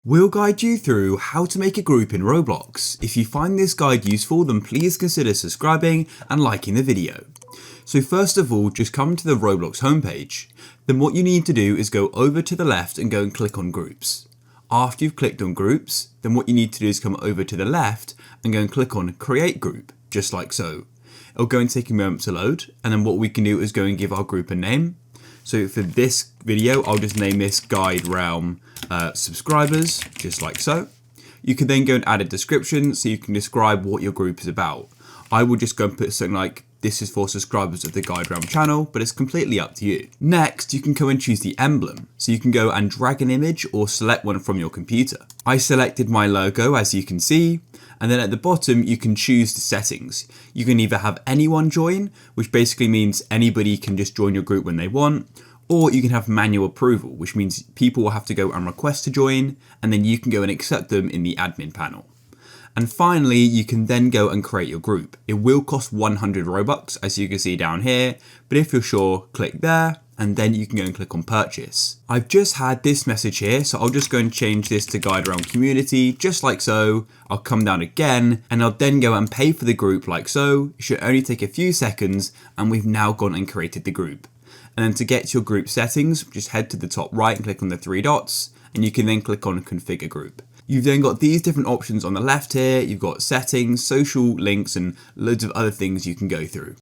We'll guide you through how to make a group in Roblox. If you find this guide useful, then please consider subscribing and liking the video. So first of all, just come to the Roblox homepage. Then what you need to do is go over to the left and go and click on groups. After you've clicked on groups, then what you need to do is come over to the left and go and click on create group, just like so. It'll go and take a moment to load, and then what we can do is go and give our group a name. So for this video, I'll just name this GuideRealm subscribers, just like so. You can then go and add a description so you can describe what your group is about. I will just go and put something like, this is for subscribers of the GuideRealm channel, but it's completely up to you. Next, you can go and choose the emblem. So you can go and drag an image or select one from your computer. I selected my logo, as you can see. And then at the bottom, you can choose the settings. You can either have anyone join, which basically means anybody can just join your group when they want, or you can have manual approval, which means people will have to go and request to join, and then you can go and accept them in the admin panel. And finally, you can then go and create your group. It will cost 100 Robux, as you can see down here, but if you're sure, click there, and then you can go and click on purchase. I've just had this message here, so I'll just go and change this to GuideRealm community, just like so. I'll come down again, and I'll then go and pay for the group like so. It should only take a few seconds, and we've now gone and created the group. And then to get to your group settings, just head to the top right and click on the three dots, and you can then click on configure group. You've then got these different options on the left here. You've got settings, social links, and loads of other things you can go through.